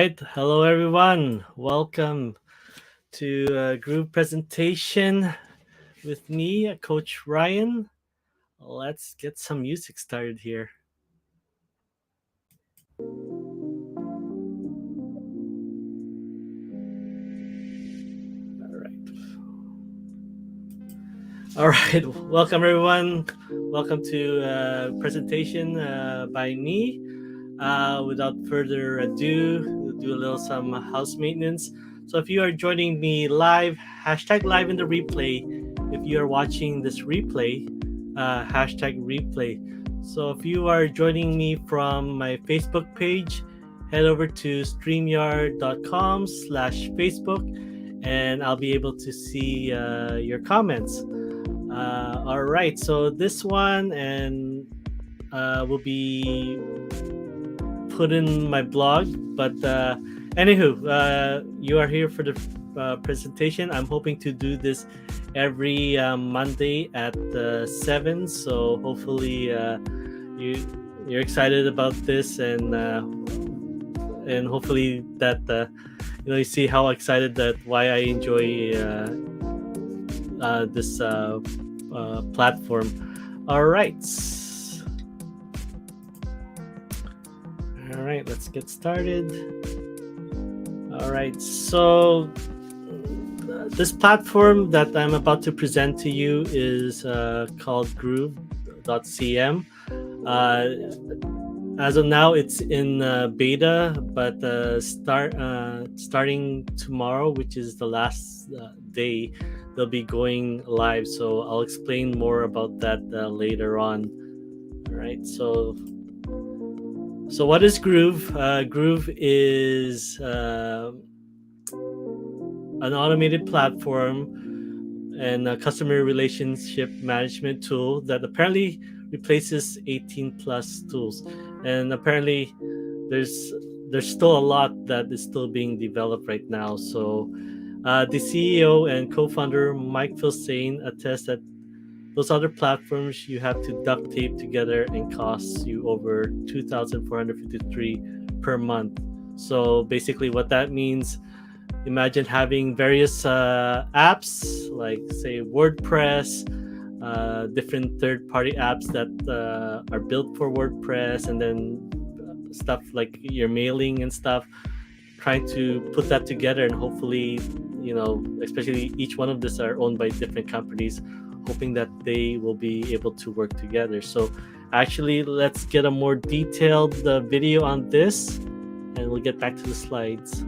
right. Hello, everyone. Welcome to Groove presentation with me, Coach Ryan. Let's get some music started here. All right. All right. Welcome, everyone. Welcome to presentation by me. Without further ado, we'll do a little some house maintenance. So if you are joining me live, hashtag live in the replay. If you are watching this replay, hashtag replay. So if you are joining me from my Facebook page, head over to streamyard.com/Facebook and I'll be able to see your comments. All right, so this one and will be put in my blog. But anywho, you are here for the presentation. I'm hoping to do this every Monday at 7. So hopefully you you're excited about this and hopefully that you see how excited that why I enjoy this platform. All right. All right, let's get started. All right, so this platform that I'm about to present to you is called Groove.cm. As of now, it's in beta, but starting tomorrow, which is the last day, they'll be going live. So I'll explain more about that later on. All right, so what is Groove? Groove is an automated platform and a customer relationship management tool that apparently replaces 18 plus tools. And apparently there's still a lot that is still being developed right now. So the CEO and co-founder Mike Filsain attests that those other platforms you have to duct tape together and costs you over 2,453 per month. So basically, what that means, imagine having various apps like, say, WordPress, different third-party apps that are built for WordPress, and then stuff like your mailing and stuff. Trying to put that together and hopefully, especially each one of these are owned by different companies, hoping that they will be able to work together. So actually, let's get a more detailed video on this and we'll get back to the slides.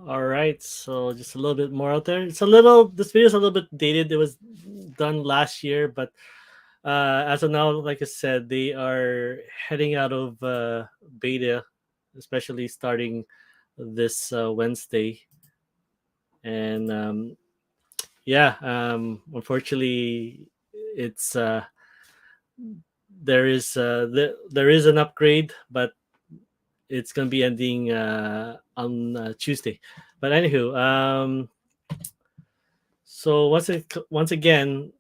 All right, so just a little bit more out there. It's a little. This video is a little bit dated. It was done last year, but as of now, like I said, they are heading out of beta, especially starting this Wednesday. And yeah, unfortunately, it's there is an upgrade, but it's gonna be ending on Tuesday. But anywho, so once again,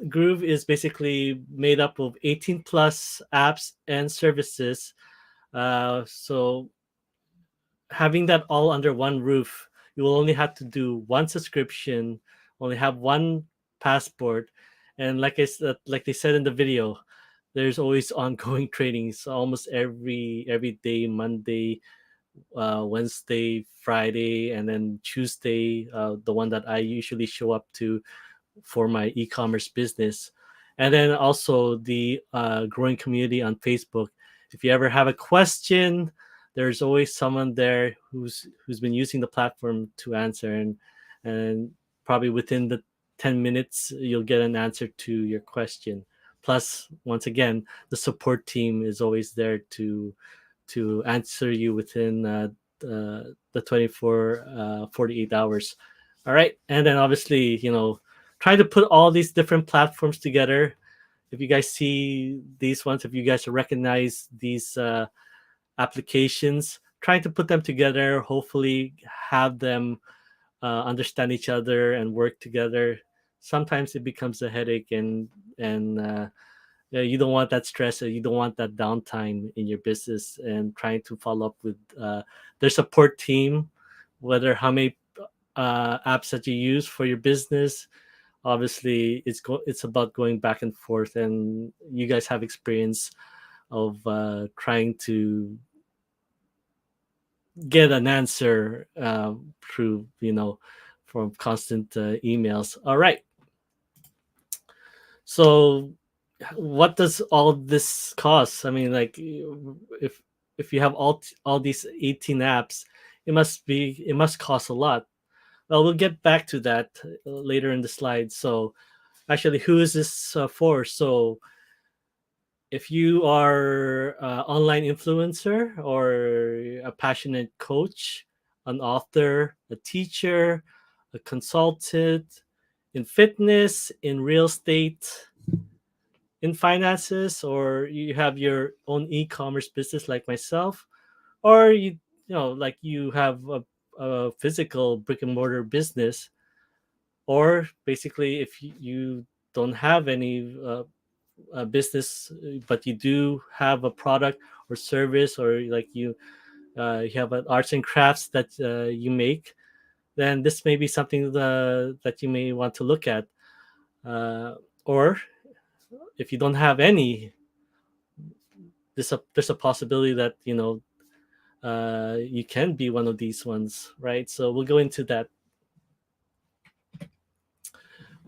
Groove is basically made up of 18 plus apps and services. So having that all under one roof, you will only have to do one subscription, only have one passport, and like I said, like they said in the video, there's always ongoing trainings almost every day, Monday, Wednesday, Friday, and then Tuesday, the one that I usually show up to for my e-commerce business, and then also the growing community on Facebook. If you ever have a question, there's always someone there who's been using the platform to answer, and probably within the 10 minutes you'll get an answer to your question. Plus, once again, the support team is always there to answer you within the 24 48 hours. All right, and then obviously, try to put all these different platforms together. If you guys see these ones, if you guys recognize these applications, trying to put them together, hopefully have them understand each other and work together. Sometimes it becomes a headache, and yeah, you don't want that stress, or you don't want that downtime in your business, and trying to follow up with their support team, whether how many apps that you use for your business. Obviously, it's about going back and forth, and you guys have experience of trying to get an answer through from constant emails. All right, so what does all this cost? I mean, like, if you have all these 18 apps, it must cost a lot. Well, we'll get back to that later in the slide. So actually, who is this for? So if you are an online influencer, or a passionate coach, an author, a teacher, a consultant in fitness, in real estate, in finances, or you have your own e-commerce business like myself, or like you have a physical brick and mortar business, or basically if you don't have any business, but you do have a product or service, or like you have an arts and crafts that you make, then this may be something that you may want to look at. Or if you don't have any, there's a possibility that you can be one of these ones, right? So we'll go into that.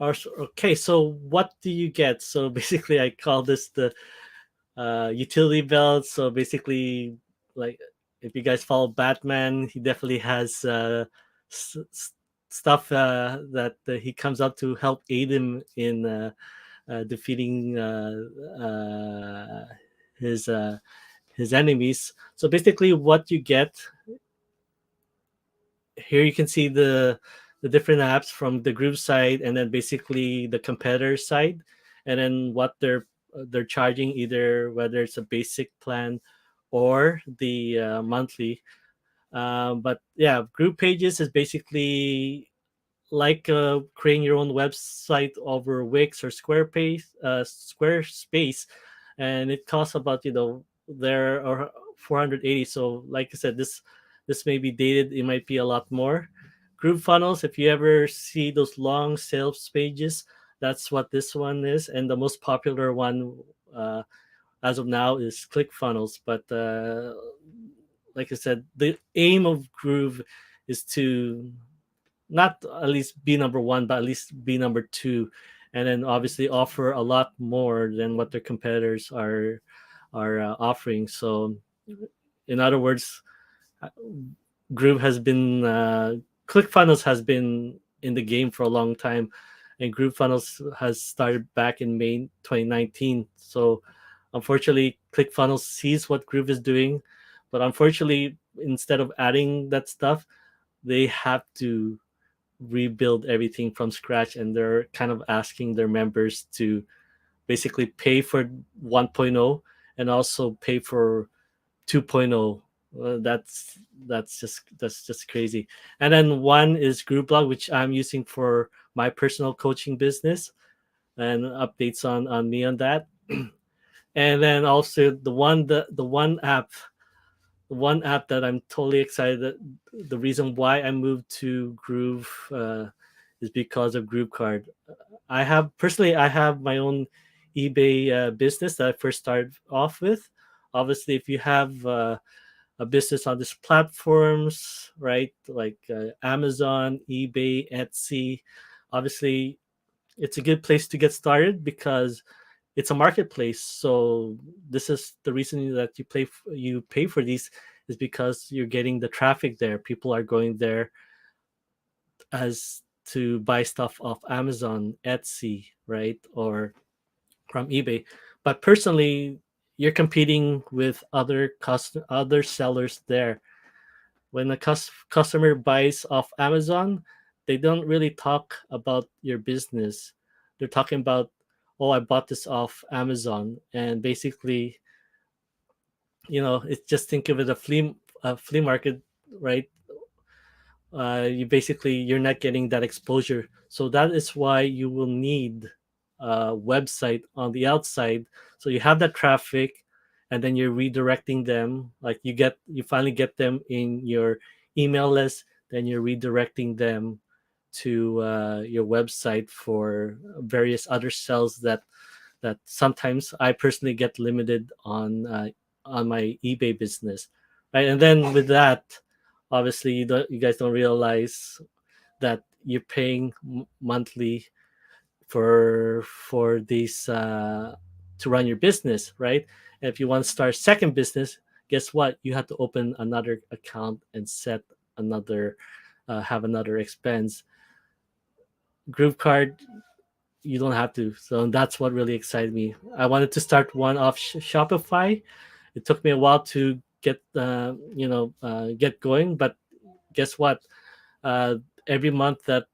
Okay, so what do you get? So basically, I call this the utility belt. So basically, like, if you guys follow Batman, he definitely has s- s- stuff that he comes up to help aid him in defeating his his enemies. So basically, what you get here, you can see the different apps from the group side, and then basically the competitor side, and then what they're charging, either whether it's a basic plan or the monthly. But yeah, group pages is basically like creating your own website over Wix or Squarespace, and it costs about there are 480. So like I said, this may be dated. It might be a lot more. Group funnels. If you ever see those long sales pages, that's what this one is, and the most popular one as of now is ClickFunnels. But like I said, the aim of Groove is to not at least be number one, but at least be number two, and then obviously offer a lot more than what their competitors are offering. So, in other words, Groove has been ClickFunnels has been in the game for a long time, and GrooveFunnels has started back in May 2019. So unfortunately, ClickFunnels sees what Groove is doing, but unfortunately, instead of adding that stuff, they have to rebuild everything from scratch, and they're kind of asking their members to basically pay for 1.0 and also pay for 2.0. That's just crazy. And then one is GroupBlog, which I'm using for my personal coaching business, and updates on me on that. And then also the one app that I'm totally excited that the reason why I moved to Groove is because of Groovekart. I have my own eBay business that I first started off with. Obviously, if you have a business on these platforms, right, like Amazon, eBay, Etsy, obviously it's a good place to get started because it's a marketplace. So this is the reason that you pay for these is because you're getting the traffic there. People are going there as to buy stuff off Amazon, Etsy, right, or from eBay. But personally, you're competing with other sellers there. When a customer buys off Amazon, they don't really talk about your business. They're talking about, oh, I bought this off Amazon, and basically, it's just think of it a flea market, right? You're not getting that exposure. So that is why you will need a website on the outside. So you have that traffic, and then you're redirecting them. Like you finally get them in your email list, then you're redirecting them to your website for various other cells that sometimes I personally get limited on my eBay business, right? And then with that, obviously you guys don't realize that you're paying monthly for these to run your business, right? And if you want to start second business, guess what? You have to open another account and set another have another expense. Groove card, you don't have to. So that's what really excited me. I wanted to start one off Shopify. It took me a while to get going, but guess what? uh, every month that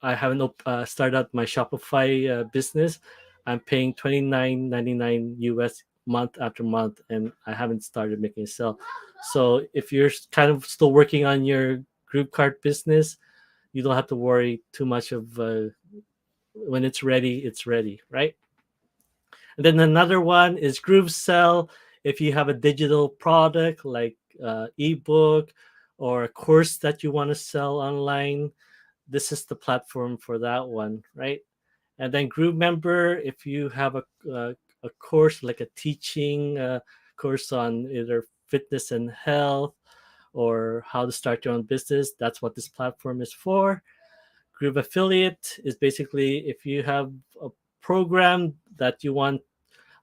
I haven't started out my Shopify business, I'm paying 29.99 US month after month, and I haven't started making a sale. So if you're kind of still working on your group cart business, you don't have to worry too much of when it's ready, right? And then another one is groovesell. If you have a digital product like ebook or a course that you want to sell online, this is the platform for that one, right? And then Groove Member, if you have a course like a teaching course on either fitness and health or how to start your own business, that's what this platform is for. Groove Affiliate is basically if you have a program that you want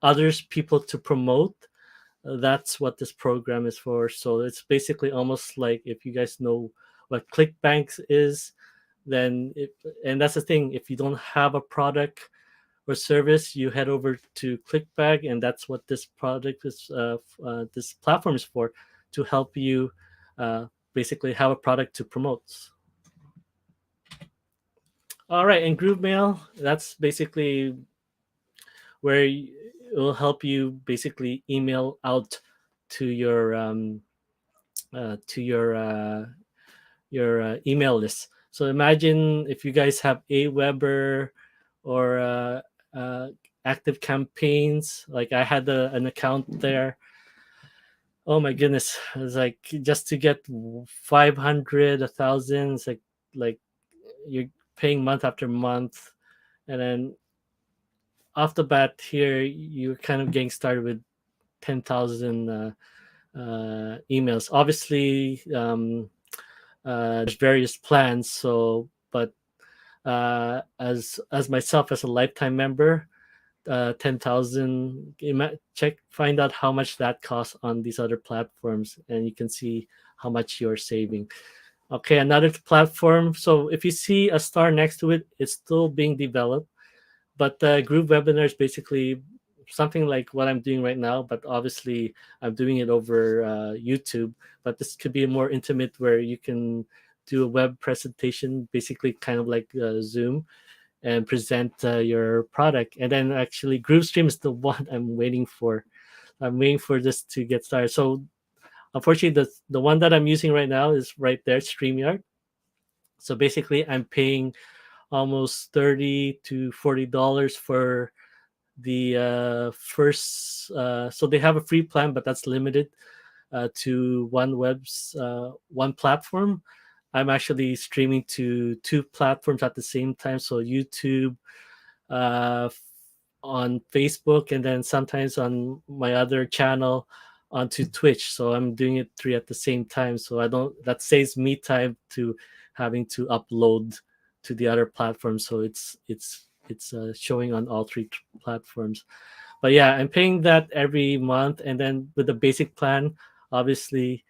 others people to promote, that's what this program is for. So it's basically almost like if you guys know what ClickBank is, then and that's the thing, if you don't have a product or service, you head over to ClickBank, and that's what this platform is for, to help you uh, basically have a product to promote. All right, and GrooveMail, that's basically where it will help you basically email out to your email list. So imagine if you guys have Aweber or active campaigns. Like I had an account there. Oh my goodness, it's like just to get 500, 1,000. It's like you're paying month after month, and then off the bat here, you're kind of getting started with 10,000 emails. Obviously, there's various plans. So, but as myself as a lifetime member, 10,000. Find out how much that costs on these other platforms, and you can see how much you're saving. Okay, another platform. So if you see a star next to it, it's still being developed. But group webinar is basically something like what I'm doing right now, but obviously I'm doing it over YouTube. But this could be more intimate where you can do a web presentation, basically kind of like Zoom, and present your product. And then actually, GrooveStream is the one I'm waiting for. I'm waiting for this to get started. So unfortunately, the one that I'm using right now is right there, StreamYard. So basically, I'm paying almost $30 to $40 for the first. So they have a free plan, but that's limited to one platform. I'm actually streaming to two platforms at the same time, so YouTube, uh, on Facebook, and then sometimes on my other channel onto Twitch. So I'm doing it three at the same time. So I don't that saves me time to having to upload to the other platforms. So it's showing on all three platforms. But yeah, I'm paying that every month, and then with the basic plan, obviously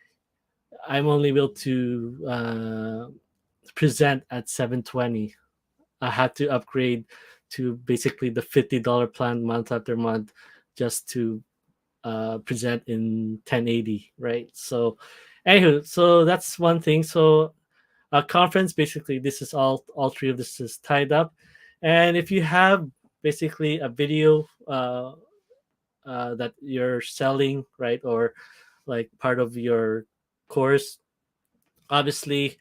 I'm only able to present at 720. I had to upgrade to basically the $50 plan month after month just to present in 1080, right? So, anywho, so that's one thing. So, a conference, basically, this is all three of this is tied up. And if you have basically a video that you're selling, right, or like part of your course, obviously,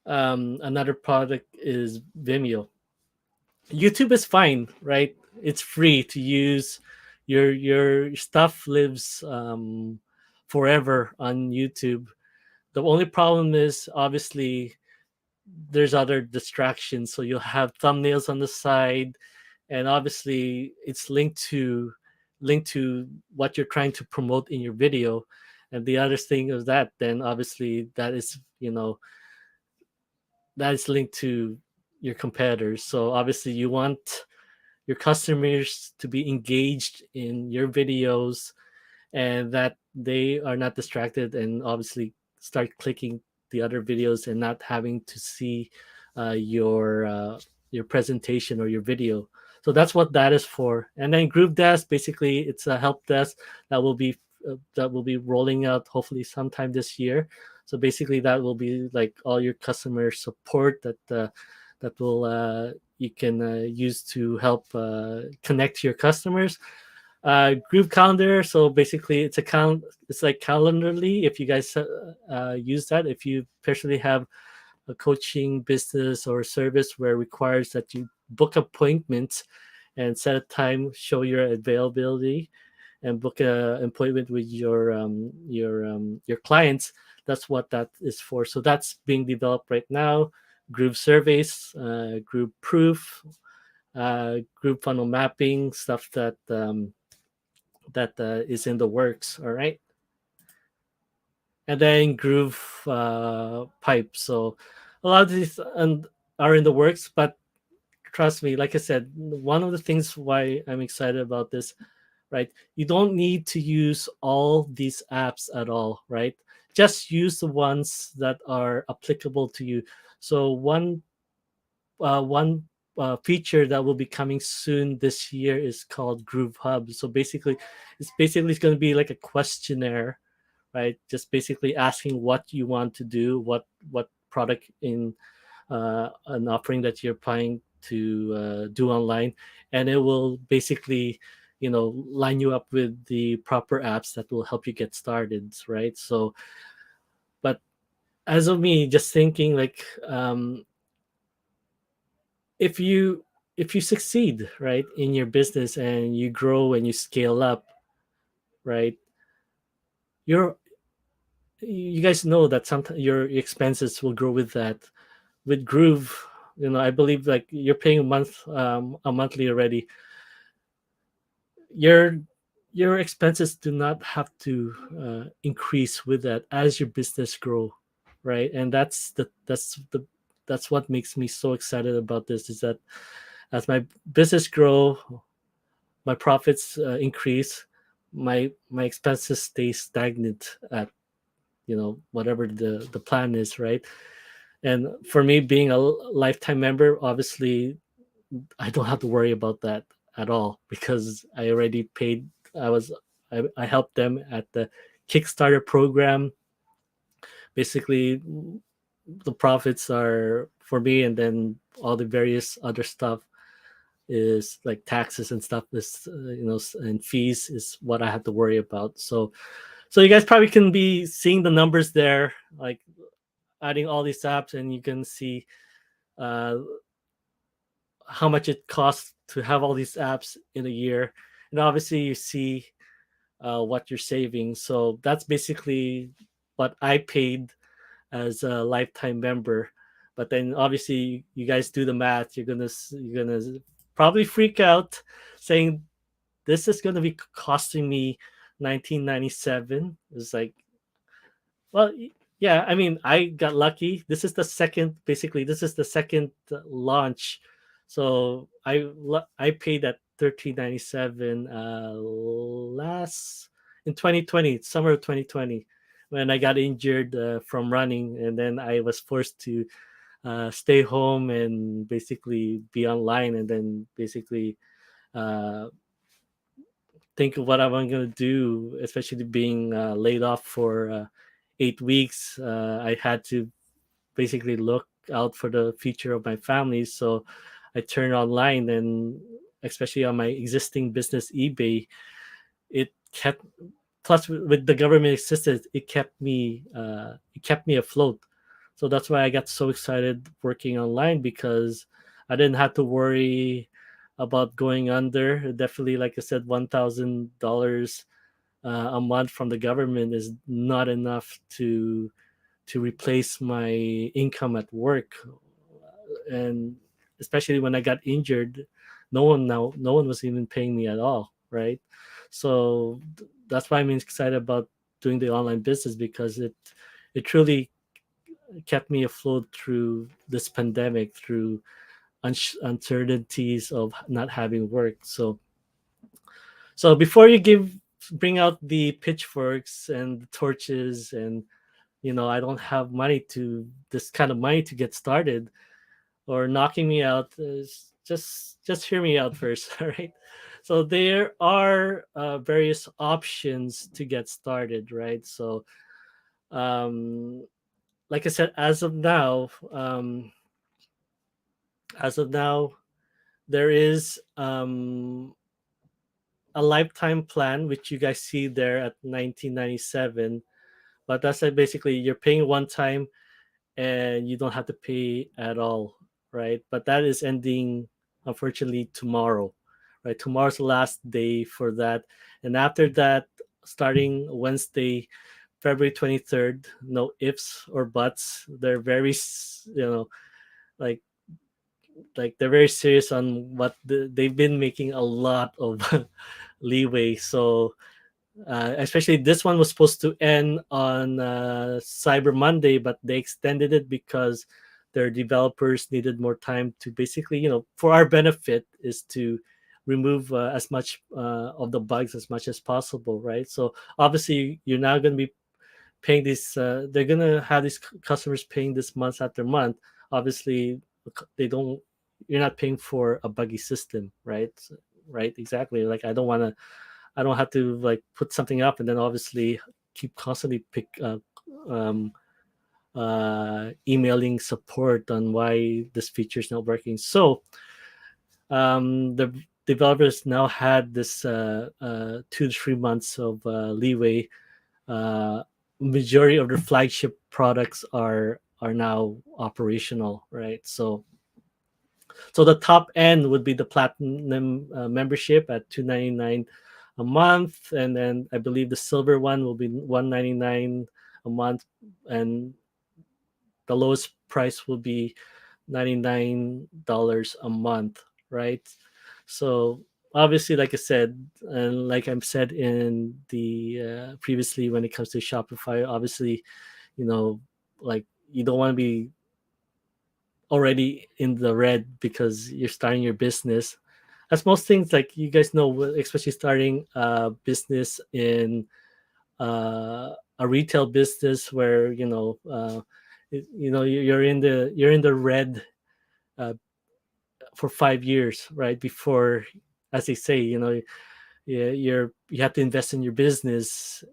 another product is Vimeo. YouTube is fine, right? It's free to use. Your stuff lives forever on YouTube. The only problem is obviously there's other distractions. So you'll have thumbnails on the side, and obviously it's linked to what you're trying to promote in your video. And the other thing is that then obviously that is linked to your competitors. So obviously you want your customers to be engaged in your videos and that they are not distracted and obviously start clicking the other videos and not having to see your presentation or your video. So that's what that is for. And then Group Desk, basically, it's a help desk that will be rolling out hopefully sometime this year. So basically, that will be like all your customer support that will you can use to help connect to your customers. Group calendar, so basically it's like Calendarly. If you guys use that, if you personally have a coaching business or service where it requires that you book appointments and set a time, show your availability, and book a appointment with your clients, that's what that is for. So that's being developed right now. Group surveys, group proof, group funnel mapping, stuff that is in the works. All right, and then Groove pipe. So a lot of these are in the works, but trust me, like I said, one of the things why I'm excited about this, right? You don't need to use all these apps at all, right? Just use the ones that are applicable to you. So one feature that will be coming soon this year is called Groove Hub. So basically it's going to be like a questionnaire, right? Just basically asking what you want to do, what product in an offering that you're planning to do online, and it will basically line you up with the proper apps that will help you get started, right? So, but as of me, just thinking like if you succeed right in your business and you grow and you scale up, right, you're you guys know that sometimes your expenses will grow with that. With Groove, I believe like you're paying a monthly already. Your expenses do not have to increase with that as your business grow, right? And that's what makes me so excited about this is that as my business grow, my profits increase, my expenses stay stagnant at whatever the plan is, right? And for me, being a lifetime member, obviously I don't have to worry about that at all because I already paid. I helped them at the Kickstarter program. Basically, the profits are for me, and then all the various other stuff is like taxes and stuff is and fees is what I have to worry about. So you guys probably can be seeing the numbers there, like adding all these apps, and you can see uh, how much it costs to have all these apps in a year, and obviously you see what you're saving. So that's basically what I paid as a lifetime member. But then obviously you guys do the math. You're gonna probably freak out, saying this is gonna be costing me 1997. It's like, well, yeah, I mean, I got lucky. This is the second launch. So I paid at 1397 last in 2020, summer of 2020, when I got injured from running, and then I was forced to stay home and basically be online, and then basically uh, think of what I'm going to do, especially being laid off for 8 weeks. I had to basically look out for the future of my family. So I turned online, and especially on my existing business, eBay, it kept, plus with the government assistance, it kept me afloat. So that's why I got so excited working online, because I didn't have to worry about going under. Definitely, like I said, $1,000 a month from the government is not enough to replace my income at work. And especially when I got injured, no one was even paying me at all, right? So that's why I'm excited about doing the online business, because it truly kept me afloat through this pandemic, through uncertainties of not having work. So before you bring out the pitchforks and the torches, and I don't have this kind of money to get started, or knocking me out, just hear me out first. All right. So there are various options to get started, right? So um like I said, as of now there is a lifetime plan, which you guys see there at 1997. But that's like basically you're paying one time and you don't have to pay at all, right? But that is ending, unfortunately, tomorrow, right? Tomorrow's the last day for that. And after that, starting Wednesday, February 23rd, no ifs or buts. They're very, like, they're very serious on they've been making a lot of leeway. So especially this one was supposed to end on Cyber Monday, but they extended it because their developers needed more time to basically, for our benefit, is to remove as much of the bugs as much as possible, right? So obviously, you're now going to be paying this. They're going to have these customers paying this month after month. Obviously, they don't. You're not paying for a buggy system, right? Right, exactly. Like I don't have to like put something up and then obviously keep constantly um, emailing support on why this feature is not working. So the developers now had this 2 to 3 months of leeway. Uh, Majority of their flagship products are now operational, right? So the top end would be the platinum membership at 299 a month, and then I believe the silver one will be 199 a month, and the lowest price will be $99 a month, right? So obviously, like I said, and like I've said in the previously, when it comes to Shopify, obviously, you know, like you don't want to be already in the red because you're starting your business. As most things, like you guys know, especially starting a business in a retail business where you're in the red uh, for 5 years, right? Before, as they say, you have to invest in your business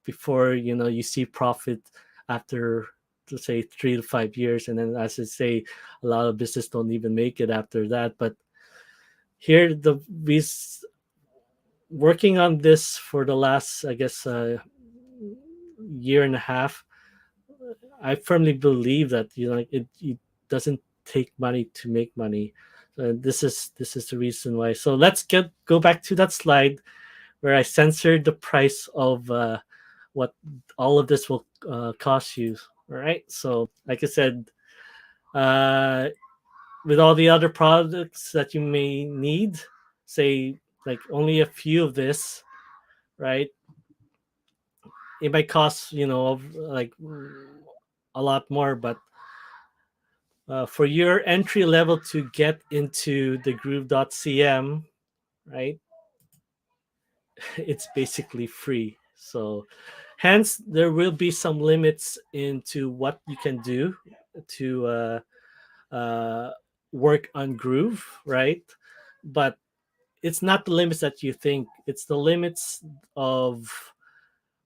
before you see profit after, let's say, 3 to 5 years, and then, as I say, a lot of business don't even make it after that. But here, the we working on this for the last, I guess, year and a half. I firmly believe that it doesn't take money to make money. This is the reason why. So let's go back to that slide where I censored the price of what all of this will cost you. All right. So, like I said, uh, with all the other products that you may need, say like only a few of this, right? It might cost like a lot more, but for your entry level to get into the Groove.cm, right? It's basically free. So hence there will be some limits into what you can do to uh, work on Groove, right? But it's not the limits that you think. It's the limits of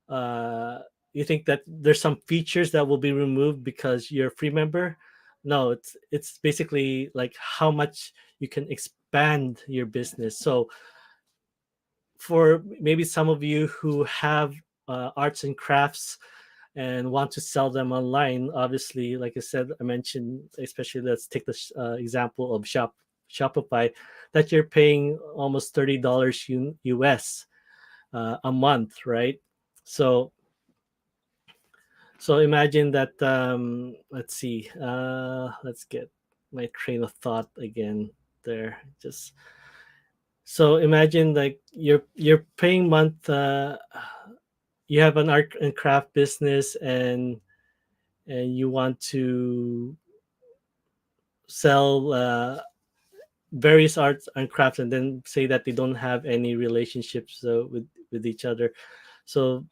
uh, you think that there's some features that will be removed because you're a free member. No, it's basically like how much you can expand your business. So for maybe some of you who have arts and crafts and want to sell them online, obviously, like I said, I mentioned, especially let's take the example of Shopify, that you're paying almost $30 US a month, right? So imagine that. Let's see. Let's get my train of thought again. There, just so imagine like you're paying month. You have an art and craft business, and you want to sell various arts and crafts, and then say that they don't have any relationships with each other. So,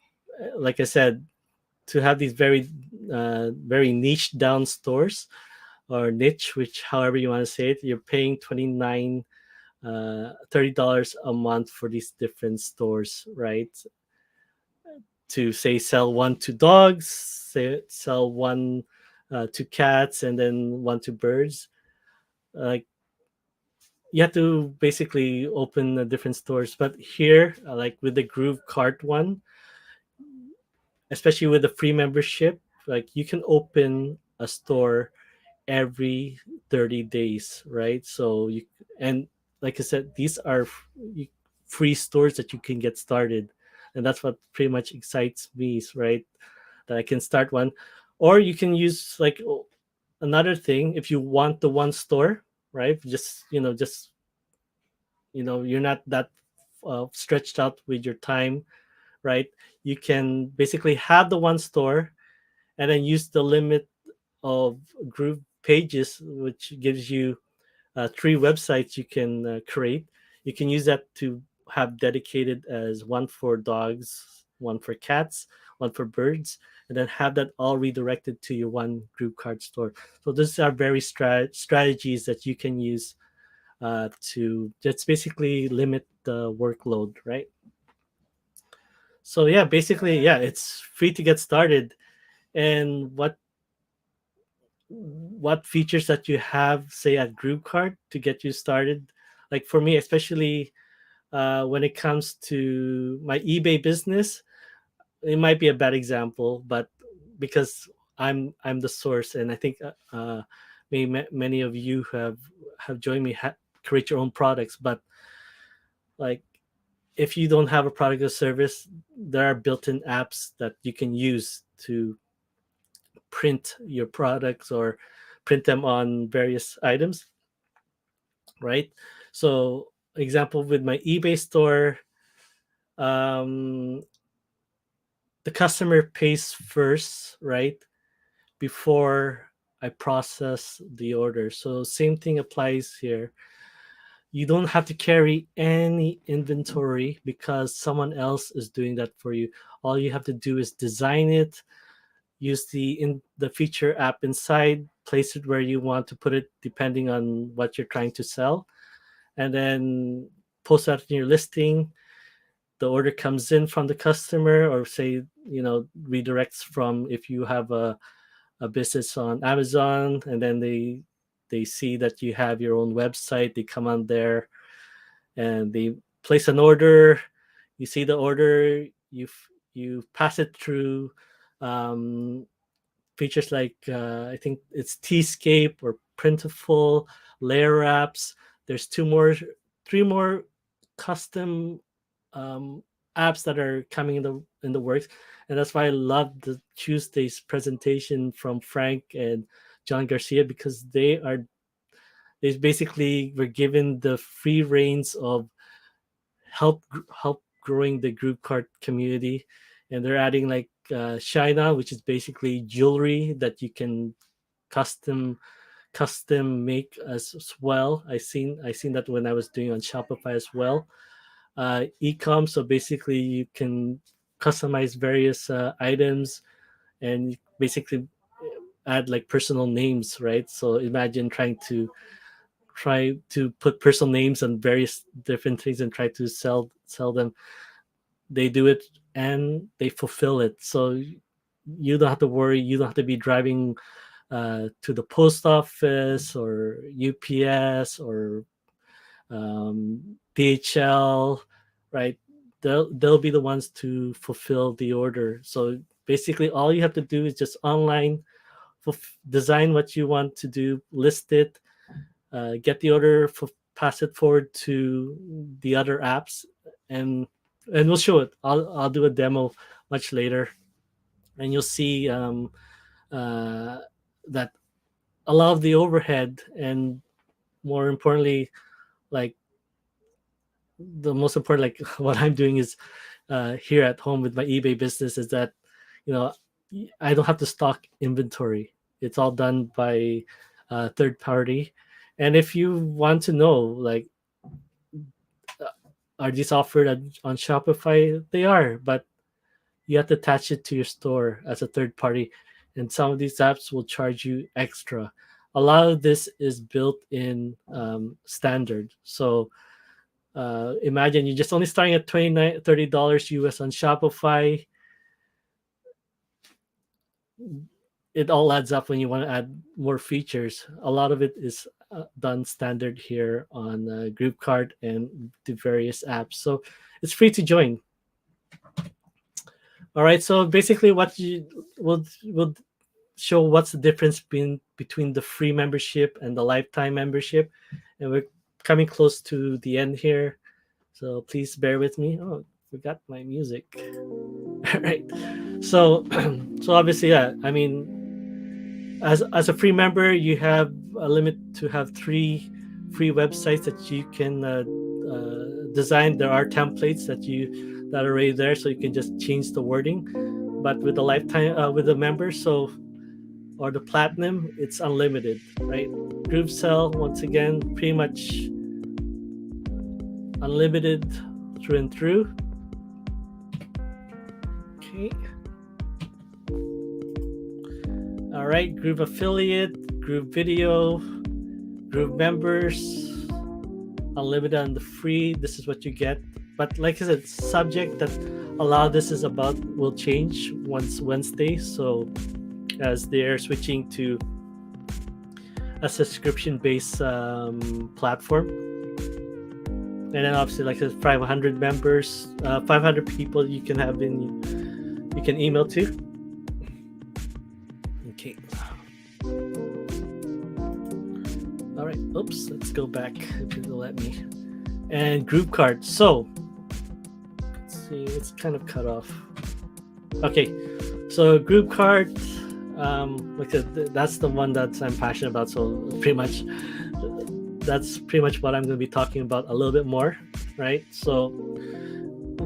like I said, to have these very niche down stores, or niche, which however you want to say it, you're paying 29 $30 a month for these different stores, right? To say sell one to dogs, sell one to cats, and then one to birds. Like you have to basically open different stores. But here, like with the Groove Cart one, especially with the free membership, like you can open a store every 30 days, right? So you, and like I said, these are free stores that you can get started, and that's what pretty much excites me, right? That I can start one. Or you can use like another thing, if you want the one store, right? Just you're not that stretched out with your time, right? You can basically have the one store and then use the limit of Groove pages, which gives you three websites you can create. You can use that to have dedicated as one for dogs, one for cats, one for birds, and then have that all redirected to your one Groove card store. So these are very strategies that you can use to just basically limit the workload, right? So yeah, basically, yeah, it's free to get started. And what features that you have, say, at GroupCart to get you started? Like for me, especially when it comes to my eBay business, it might be a bad example, but because I'm the source, and I think many of you have joined me, create your own products. But like if you don't have a product or service, there are built-in apps that you can use to print your products or print them on various items, right? So example with my eBay store, um, the customer pays first, right, before I process the order. So same thing applies here. You don't have to carry any inventory because someone else is doing that for you. All you have to do is design it, use the feature app inside, place it where you want to put it depending on what you're trying to sell, and then post that in your listing. The order comes in from the customer, or say, redirects from, if you have a business on Amazon, and then they see that you have your own website, they come on there and they place an order. You see the order, you pass it through um, features like, I think it's Tscape or Printful, layer apps. There's three more custom um, apps that are coming in the works, and that's why I love the Tuesday's presentation from Frank and John Garcia, because they basically were given the free reins of help growing the Groovekart community, and they're adding like China, which is basically jewelry that you can custom make as well. I seen that when I was doing on Shopify as well. Ecom, so basically you can customize various items, and basically add like personal names, right? So imagine try to put personal names on various different things and try to sell them. They do it and they fulfill it, so you don't have to worry. You don't have to be driving to the post office or UPS or DHL, right? They'll be the ones to fulfill the order. So basically all you have to do is just online design what you want to do, list it, get the order, pass it forward to the other apps, and we'll show it. I'll do a demo much later, and you'll see uh, that a lot of the overhead, and more importantly, like the most important, like what I'm doing is here at home with my eBay business, is that you know I don't have to stock inventory. It's all done by third party. And if you want to know, like, uh, are these offered on Shopify? They are, but you have to attach it to your store as a third party, and some of these apps will charge you extra. A lot of this is built in standard. So imagine you're just only starting at $30 US on Shopify. It all adds up when you want to add more features. A lot of it is done standard here on GroupCart and the various apps. So it's free to join. All right. So basically, what you will show what's the difference between the free membership and the lifetime membership, and we're coming close to the end here. So please bear with me. Oh, forgot my music. All right. So so obviously, yeah. I mean, as a free member, you have a limit to have 3 free websites that you can design. There are templates that are already there, so you can just change the wording. But with the lifetime, with the member, so or the platinum, it's unlimited, right? Groovesell, once again, pretty much unlimited through and through. Okay. All right, Groove Affiliate, Groove Video, Groove Members, unlimited on the free. This is what you get. But like I said, subject that a lot of this is about will change once Wednesday. So as they're switching to a subscription-based platform. And then obviously, like I said, 500 members, 500 people you can email to. Okay. All right. Oops. Let's go back if it'll let me. And Groupekart. So let's see. It's kind of cut off. Okay. So Groupekart, like I said, that's the one that I'm passionate about. So that's pretty much what I'm going to be talking about a little bit more, right? So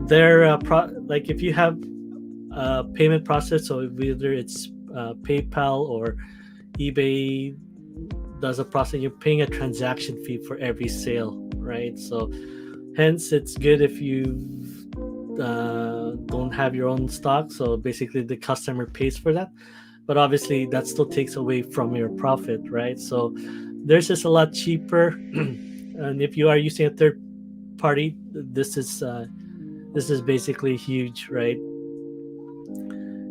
they're like if you have a payment process, so whether it's PayPal or eBay does a process, you're paying a transaction fee for every sale. right? So hence it's good if you don't have your own stock, so basically the customer pays for that, but obviously that still takes away from your profit, right? So theirs is a lot cheaper. And if you are using a third party, this is basically huge, right?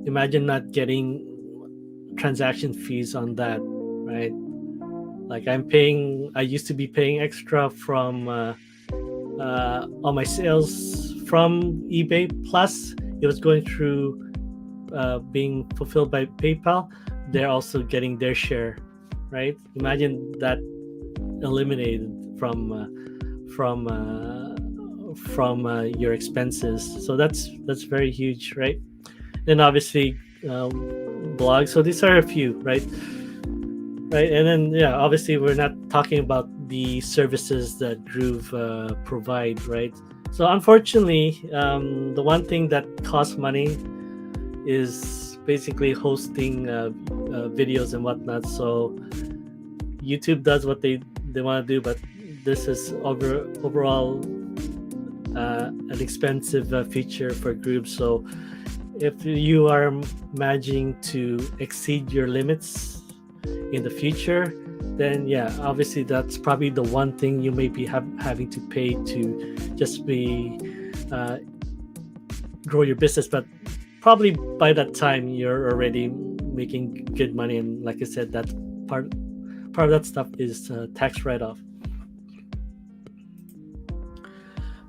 Imagine not getting transaction fees on that, right? Like I used to be paying extra from on my sales from eBay, plus it was going through being fulfilled by PayPal. They're also getting their share, right? Imagine that eliminated from your expenses. So that's very huge, right? And obviously blogs. So these are a few, right? Right, and then yeah, obviously we're not talking about the services that Groove provide, right? So unfortunately, the one thing that costs money is basically hosting videos and whatnot. So YouTube does what they want to do, but this is overall an expensive feature for Groove. So if you are managing to exceed your limits in the future, then yeah, obviously that's probably the one thing you may be having to pay to just be grow your business. But probably by that time you're already making good money, and like I said, that part of that stuff is tax write-off.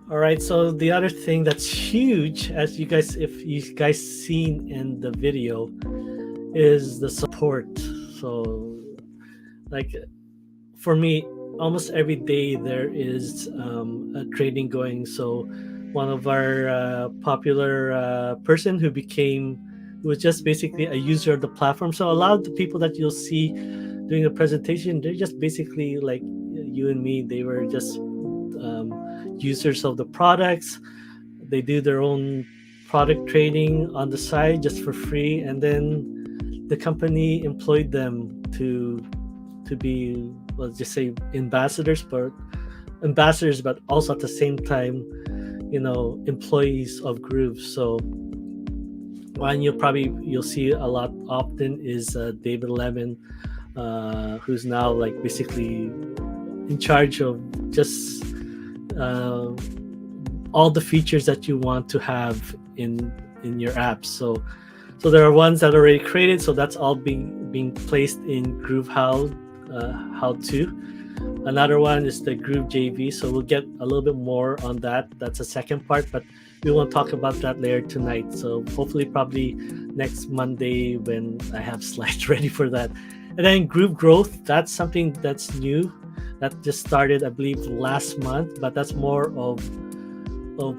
All right, so the other thing that's huge, as you guys, if you guys seen in the video, is the support. So like for me, almost every day there is a training going. So one of our popular person who was just basically a user of the platform. So a lot of the people that you'll see doing a presentation, they're just basically like you and me. They were just users of the products. They do their own product training on the side just for free, and then the company employed them to be, let's just say, ambassadors, but also at the same time, employees of Groove. So one you'll see a lot often is David Lemon, who's now like basically in charge of just all the features that you want to have in your apps. So there are ones that are already created, so that's all being placed in Groove how to. Another one is the Groove JV, so we'll get a little bit more on that. That's a second part, but we won't talk about that later tonight. So hopefully probably next Monday when I have slides ready for that. And then Groove Growth, that's something that's new. That just started, I believe, last month, but that's more of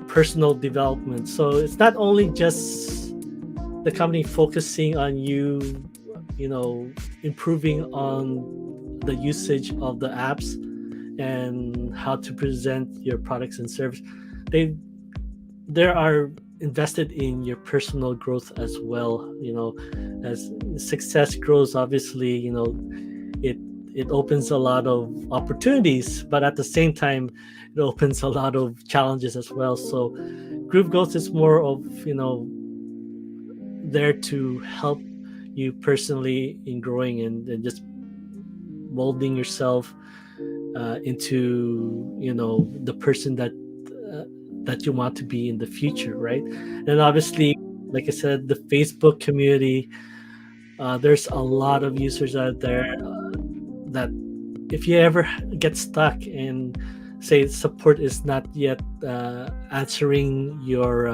personal development. So it's not only just the company focusing on improving on the usage of the apps and how to present your products and service. They are invested in your personal growth as well. As success grows, obviously, it opens a lot of opportunities, but at the same time, it opens a lot of challenges as well. So Groove Growth is more of, there to help you personally in growing and just molding yourself into, the person that you want to be in the future, right? And obviously, like I said, the Facebook community, there's a lot of users out there that if you ever get stuck and say support is not yet answering your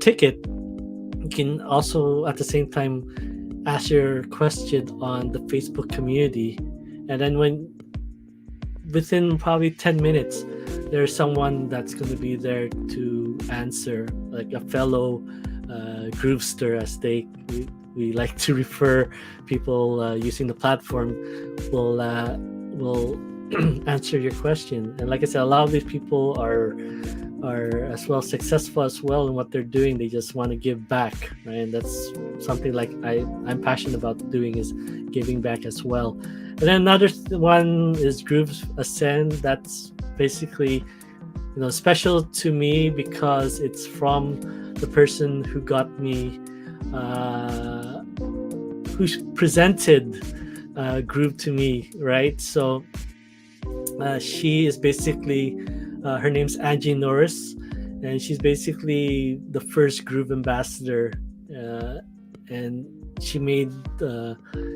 ticket, you can also at the same time ask your question on the Facebook community, and then within probably 10 minutes there's someone that's going to be there to answer, like a fellow groovester, as we like to refer people using the platform, will answer your question. And like I said, a lot of these people are are as well successful as well in what they're doing. They just want to give back, right? And that's something like I'm passionate about doing, is giving back as well. And then another one is Groove Ascend. That's basically, special to me because it's from the person who got me, who presented Groove to me, right? So she is basically, her name's Angie Norris, and she's basically the first Groove ambassador. And she made,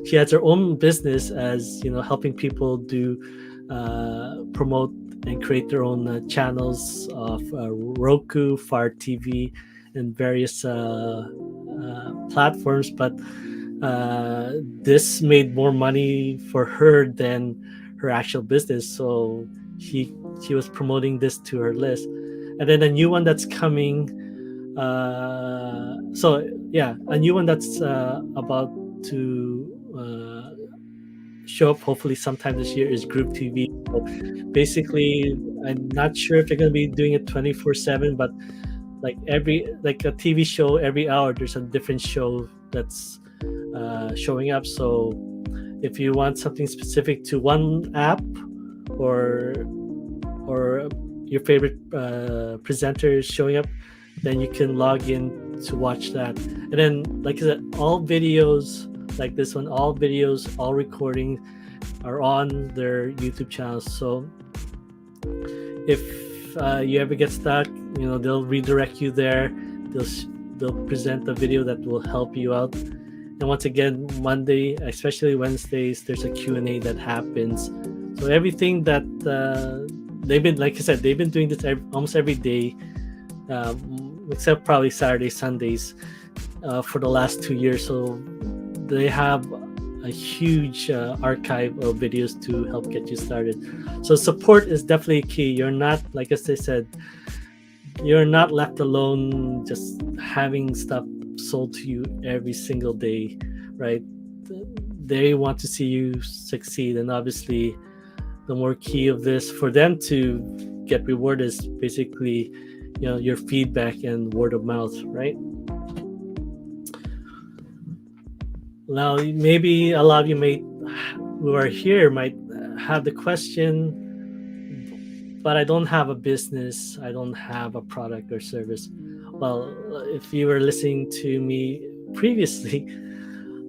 she has her own business as, helping people do, promote and create their own channels of Roku, Fire TV, and various platforms. But this made more money for her than her actual business, so she was promoting this to her list. And then a new one that's coming, so yeah, a new one that's about to show up hopefully sometime this year is Group TV. So basically, I'm not sure if they're going to be doing it 24/7, but like a TV show, every hour there's a different show that's showing up. So if you want something specific to one app, or your favorite presenter is showing up, then you can log in to watch that. And then, like I said, all videos like this one, all videos, all recordings are on their YouTube channels. So if you ever get stuck, they'll redirect you there. They'll present a video that will help you out. And once again, Monday, especially Wednesdays, there's a Q&A that happens. So everything that they've been, like I said, they've been doing this almost every day, except probably Saturday, Sundays, for the last 2 years. So they have a huge archive of videos to help get you started. So support is definitely key. You're not, like as I said, you're not left alone just having stuff sold to you every single day, right? They want to see you succeed, and obviously the more key of this for them to get rewarded is basically, your feedback and word of mouth, right? Now, maybe a lot of you who are here might have the question, but I don't have a business, I don't have a product or service. Well, if you were listening to me previously,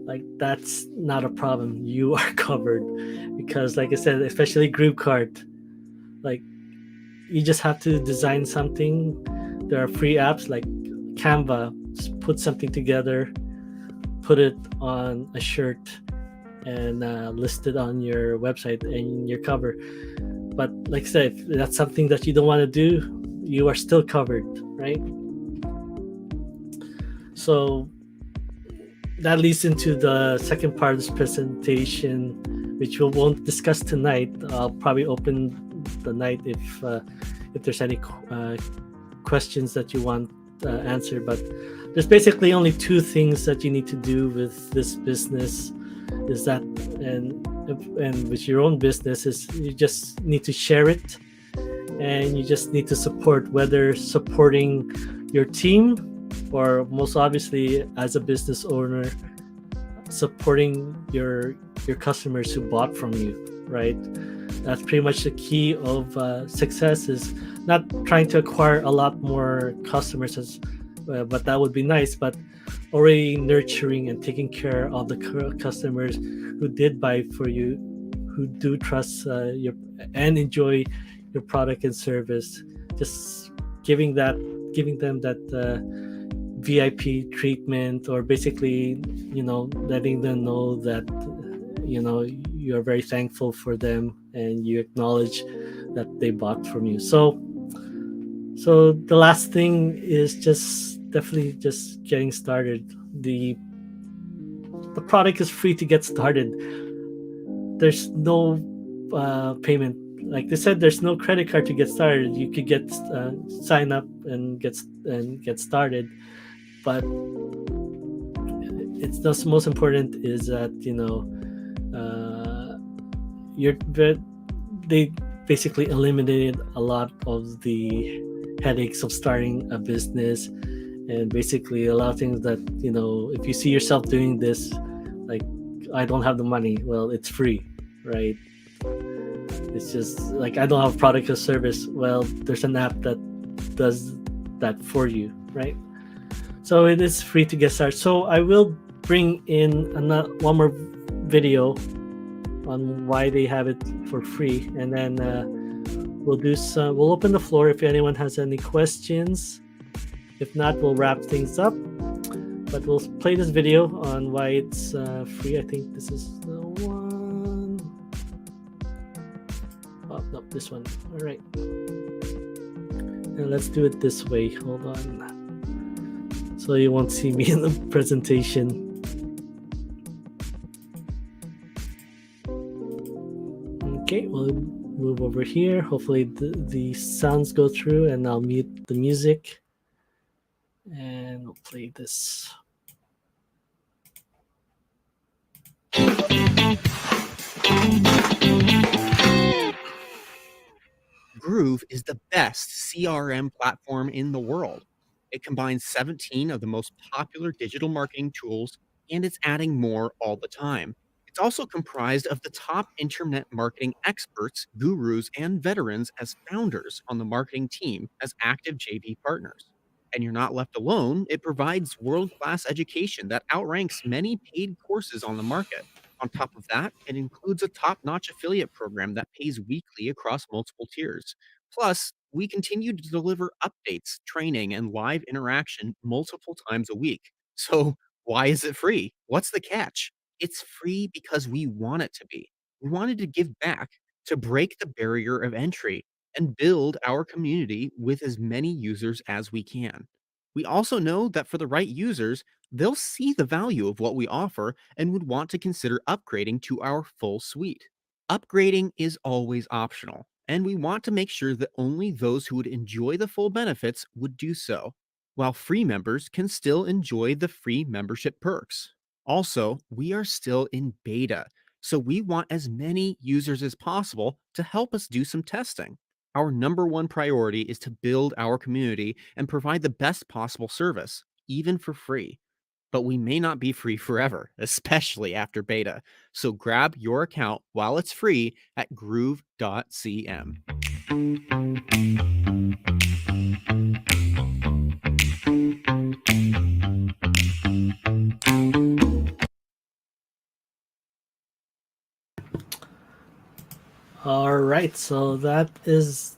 like, that's not a problem. You are covered, because like I said, especially groovekart, like, you just have to design something. There are free apps like Canva. Just put something together, put it on a shirt, and list it on your website, and you're covered. But like I said, if that's something that you don't want to do, you are still covered, right? So that leads into the second part of this presentation, which we won't discuss tonight. I'll probably open the night if there's any questions that you want answered. But there's basically only two things that you need to do with this business, is that, and with your own business, is you just need to share it, and you just need to support, whether supporting your team, or most obviously as a business owner, supporting your customers who bought from you, right? That's pretty much the key of success, is not trying to acquire a lot more customers, but that would be nice, but already nurturing and taking care of the customers who did buy for you, who do trust your and enjoy your product and service. Just giving them that VIP treatment, or basically, letting them know that, you're very thankful for them, and you acknowledge that they bought from you. So the last thing is definitely just getting started. The product is free to get started. There's no payment. Like they said, there's no credit card to get started. You could get sign up and get started, but it's the most important is that they basically eliminated a lot of the headaches of starting a business, and basically a lot of things that, if you see yourself doing this, like, I don't have the money. Well, it's free, right? It's just like, I don't have a product or service. Well, there's an app that does that for you, right? So it is free to get started. So I will bring in one more video on why they have it for free, and then we'll open the floor if anyone has any questions. If not, we'll wrap things up. But we'll play this video on why it's free. I think this is the one. Oh no, this one. All right. And let's do it this way. Hold on. So you won't see me in the presentation. Okay, we'll move over here. Hopefully the sounds go through, and I'll mute the music. And we'll play this. Groove is the best CRM platform in the world. It combines 17 of the most popular digital marketing tools, and it's adding more all the time. It's also comprised of the top internet marketing experts, gurus, and veterans as founders on the marketing team as active JV partners. And you're not left alone. It provides world class education that outranks many paid courses on the market. On top of that, it includes a top notch affiliate program that pays weekly across multiple tiers. Plus, we continue to deliver updates, training, and live interaction multiple times a week. So, why is it free? What's the catch? It's free because we want it to be. We wanted to give back, to break the barrier of entry, and build our community with as many users as we can. We also know that for the right users, they'll see the value of what we offer and would want to consider upgrading to our full suite. Upgrading is always optional, and we want to make sure that only those who would enjoy the full benefits would do so, while free members can still enjoy the free membership perks. Also, we are still in beta, so we want as many users as possible to help us do some testing. Our number one priority is to build our community and provide the best possible service, even for free. But we may not be free forever, especially after beta. So grab your account while it's free at groove.cm. All right, so that is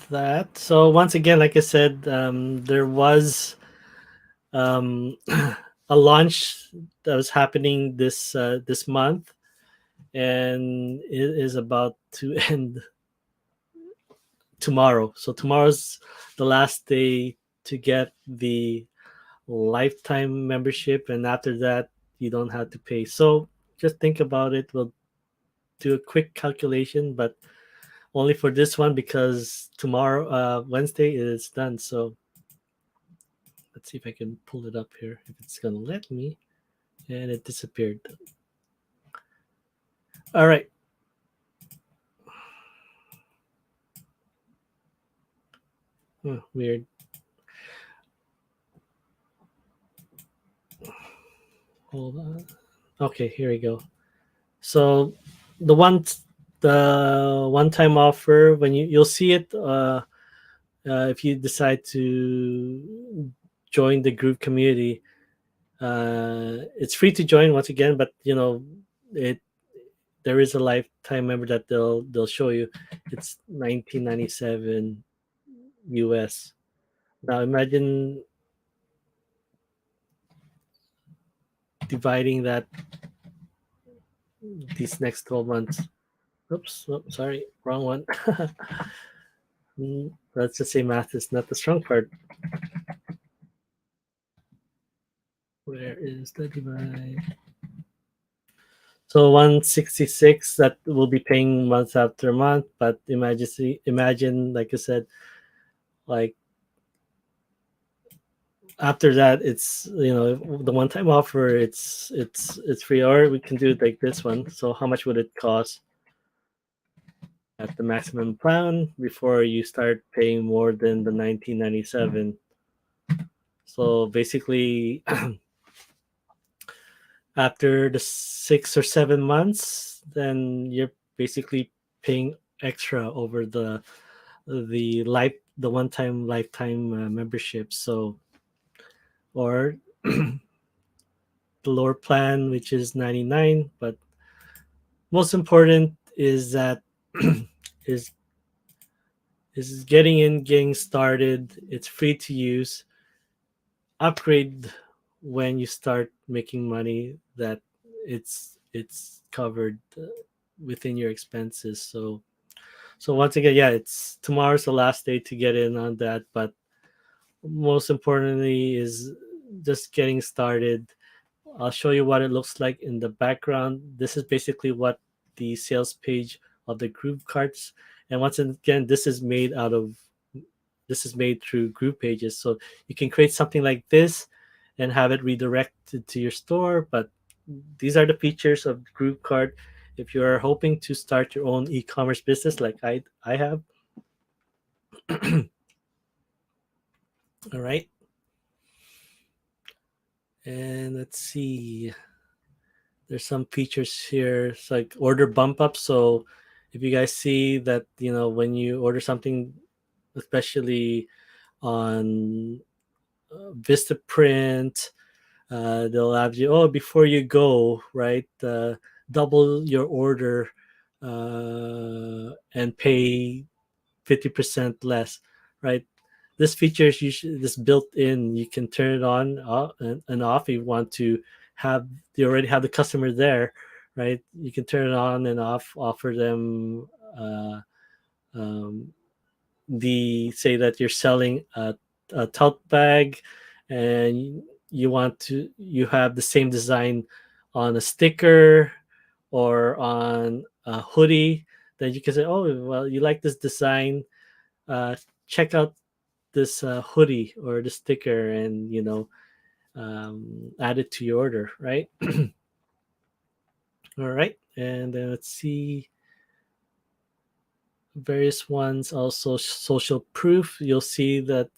that. So once again, like I said, there was a launch that was happening this month, and it is about to end tomorrow. So tomorrow's the last day to get the lifetime membership, and after that, you don't have to pay. So just think about it. We'll do a quick calculation, but only for this one, because tomorrow, Wednesday, is done. So let's see if I can pull it up here, if it's gonna let me. And it disappeared. All right. Weird. Hold on. Okay, here we go. So the one-time offer, when you'll see it, if you decide to join the Groove community. It's free to join once again, but it there is a lifetime member that they'll show you. It's 1997 US. Now imagine dividing that these next 12 months. Oops, oh, sorry, wrong one. Let's just say math is not the strong part. Where is the divide? So 166 that will be paying month after month, but imagine, like I said, like after that, it's the one-time offer. It's free, or we can do it like this one. So how much would it cost? at the maximum plan before you start paying more than the 1997. So basically, after the 6 or 7 months, then you're basically paying extra over the one time lifetime membership. So or the lower plan, which is 99. But most important is that is is getting in, getting started. It's free to use. Upgrade when you start making money that it's covered within your expenses. So once again, yeah, it's tomorrow's the last day to get in on that. But most importantly is just getting started. I'll show you what it looks like in the background. This is basically what the sales page of the Groove carts. And once again, this is made through Groove pages. So you can create something like this and have it redirected to your store. But these are the features of Groove cart. If you're hoping to start your own e-commerce business like I have, all right. And let's see. There's some features here. It's like order bump up. So if you guys see that, when you order something, especially on Vistaprint, they'll have you, oh, before you go, right, double your order and pay 50% less, right? This feature is usually this built in. You can turn it on and off if you want to have you already have the customer there, right? You can turn it on and off, offer them um, the say that you're selling a tote bag and you have the same design on a sticker or on a hoodie, then you can say, oh, well, you like this design, uh, check out this hoodie or the sticker and add it to your order, right? All right, and then let's see various ones. Also social proof, you'll see that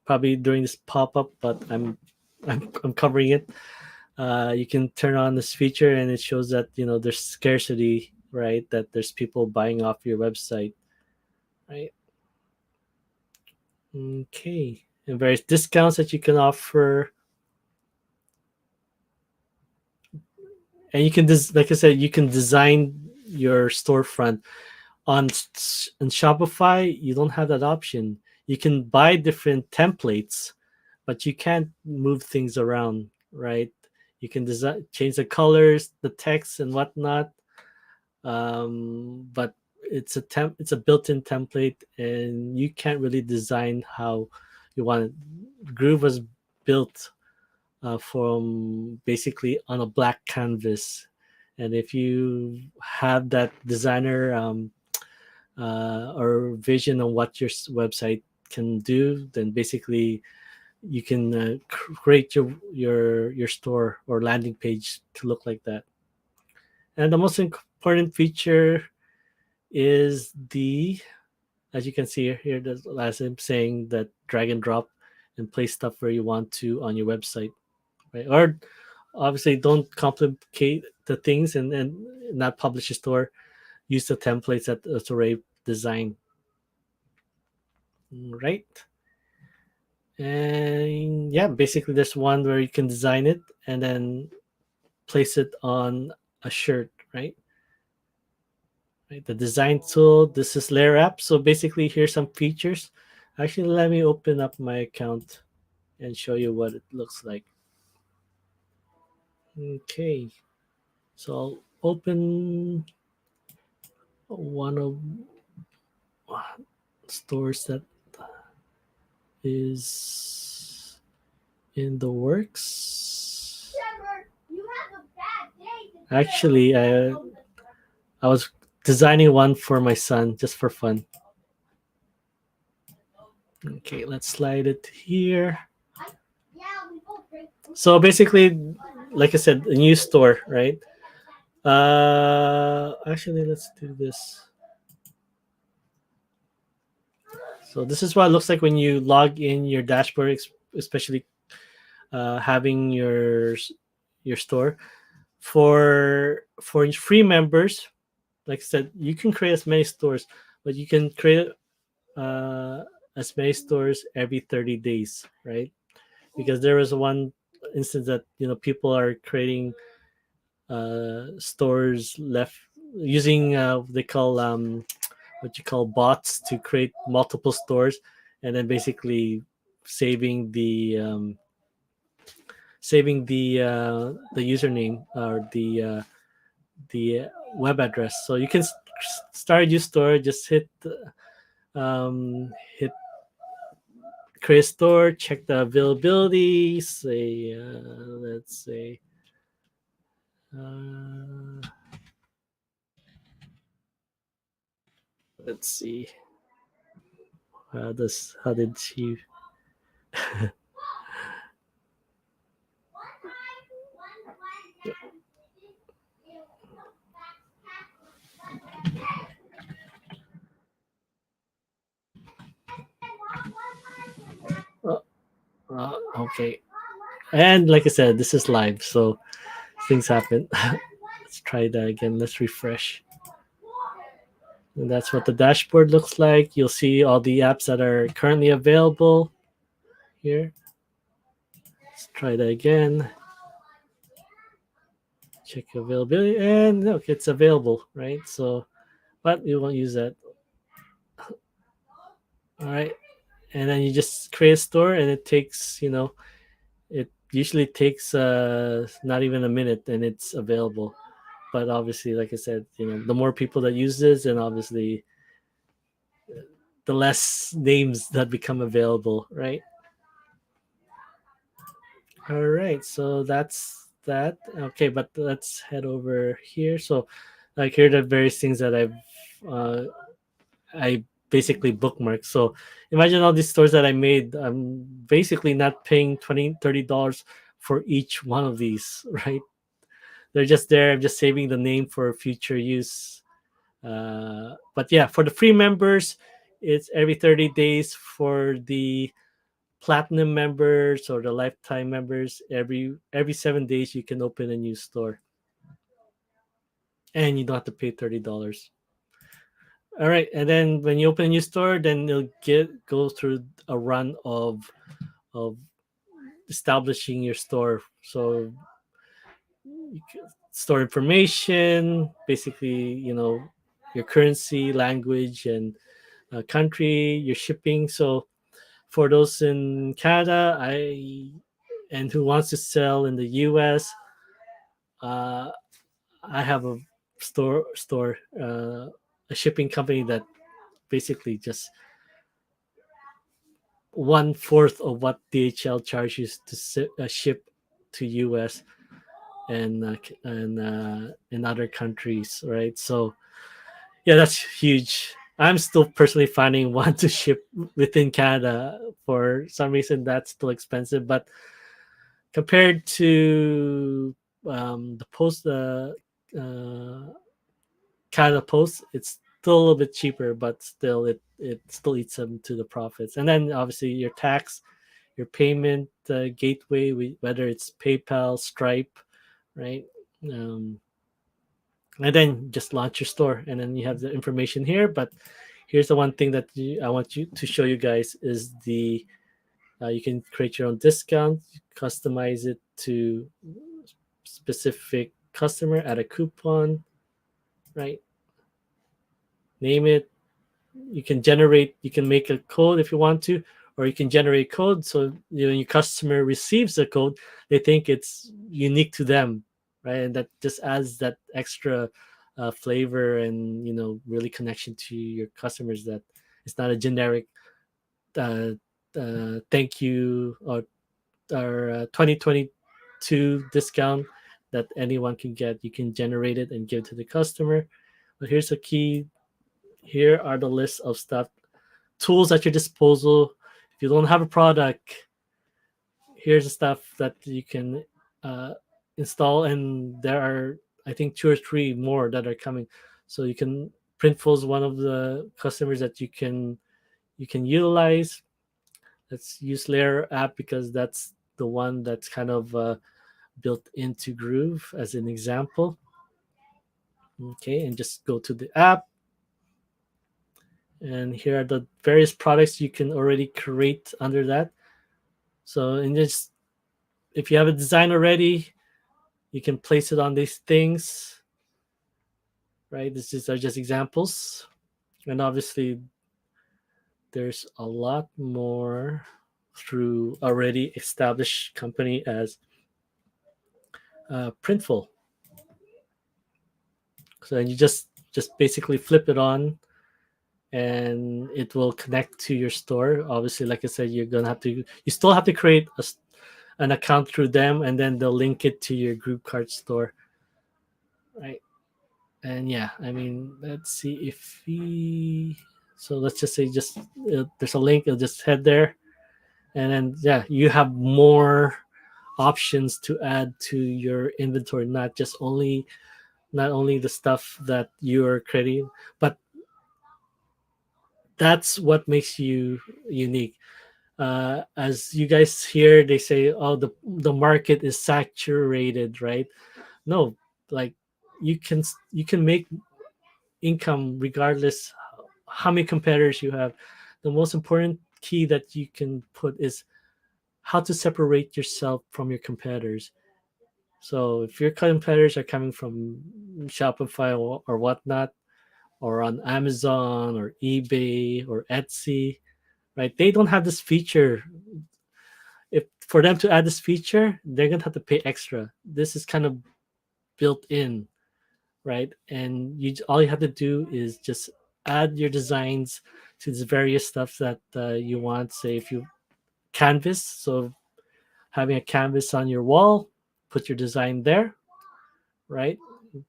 probably during this pop-up, but I'm covering it. You can turn on this feature and it shows that there's scarcity, right, that there's people buying off your website, right? Okay, and various discounts that you can offer. And you can like I said, you can design your storefront on Shopify. You don't have that option. You can buy different templates, but you can't move things around, right? You can design, change the colors, the text, and whatnot. But it's a built-in template, and you can't really design how you want it. Groove was built from basically on a black canvas. And if you have that designer or vision on what your website can do, then basically you can create your store or landing page to look like that. And the most important feature is the, as you can see here, as I'm saying, that drag and drop and place stuff where you want to on your website, right? Or obviously don't complicate the things and not publish a store. Use the templates that is already designed, right? And yeah, basically there's one where you can design it and then place it on a shirt, right? Right. The design tool. This is Layer App. So basically, here's some features. Actually, let me open up my account and show you what it looks like. Okay, so I'll open one of stores that is in the works. Actually, I was designing one for my son just for fun. Okay, let's slide it here. So basically, like I said, a new store, right? Actually, let's do this. So this is what it looks like when you log in your dashboard, especially having your store for free members. Like I said, you can create as many stores, but you can create uh, as many stores every 30 days, right? Because there was one instance that people are creating stores left using they call what you call bots to create multiple stores, and then basically saving the username or the web address. So you can start a new store. Just hit create store, check the availability. Say let's say uh, let's see how did she uh, okay. And like I said, this is live, so things happen. Let's try that again. Let's refresh. And that's what the dashboard looks like. You'll see all the apps that are currently available here. Let's try that again. Check availability, and look, it's available, right? So, but we won't use that. All right, and then you just create a store, and it takes, it usually takes not even a minute, and it's available. But obviously, like I said, the more people that use this, and obviously the less names that become available, right? All right, so that's that. Okay, but let's head over here. So, like, here are the various things that I basically bookmarked. So, imagine all these stores that I made. I'm basically not paying $20-$30 for each one of these, right? They're just there. I'm just saving the name for future use. But yeah, for the free members, it's every 30 days. For the platinum members or the lifetime members, every 7 days you can open a new store, and you don't have to pay $30. All right, and then when you open a new store, then you'll go through a run of establishing your store. So store information, basically, your currency, language, and country, your shipping. So for those in Canada, and who wants to sell in the US, uh, I have a a shipping company that basically just one fourth of what DHL charges to ship to US and in other countries, right? So yeah, that's huge. I'm still personally finding one to ship within Canada. For some reason, that's still expensive, but compared to the uh, Canada Post, it's still a little bit cheaper, but still it still eats them to the profits. And then obviously your tax, your payment gateway, whether it's PayPal, Stripe, right? Um, and then just launch your store, and then you have the information here. But here's the one thing that I want you to show you guys is the you can create your own discount, customize it to specific customer, add a coupon, right? Name it. You can make a code if you want to, or you can generate code. So when your customer receives the code, they think it's unique to them, right? And that just adds that extra flavor and really connection to your customers. That it's not a generic uh, thank you or 2022 discount that anyone can get. You can generate it and give to the customer. But here's the key. Here are the list of stuff, tools at your disposal. If you don't have a product, here's the stuff that you can uh, install, and there are, I think, two or three more that are coming. So you can Printful is one of the customers that you can you can utilize. Let's use Layer app because that's the one that's kind of built into Groove as an example. Okay, and just go to the app, and here are the various products you can already create under that. So in this, if you have a design already, you can place it on these things, right? These are just examples, and obviously there's a lot more through already established company as Printful. So you just basically flip it on, and it will connect to your store. Obviously, like I said, you still have to create an account through them, and then they'll link it to your GroupCart store, right? And yeah, I mean, let's see if we. So let's just say there's a link. You'll just head there, and then yeah, you have more options to add to your inventory, not only the stuff that you're creating, but that's what makes you unique. As you guys hear, they say, "Oh, the market is saturated," right? No, like you can make income regardless how many competitors you have. The most important key that you can put is how to separate yourself from your competitors. So if your competitors are coming from Shopify or whatnot, or on Amazon or eBay or Etsy, right? They don't have this feature. If for them to add this feature, they're gonna have to pay extra. This is kind of built in, right? And all you have to do is just add your designs to the various stuff that you want. Say if you canvas, so having a canvas on your wall, put your design there, right?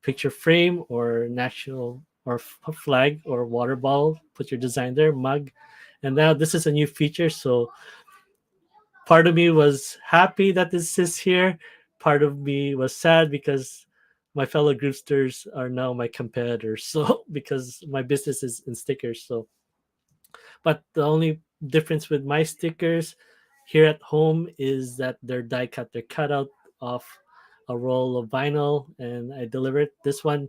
Picture frame or national or flag or water bottle, put your design there, mug. And now this is a new feature, so part of me was happy that this is here. Part of me was sad because my fellow groupsters are now my competitors. So because my business is in stickers. So, but the only difference with my stickers here at home is that they're die cut. They're cut out of a roll of vinyl, and I delivered this one,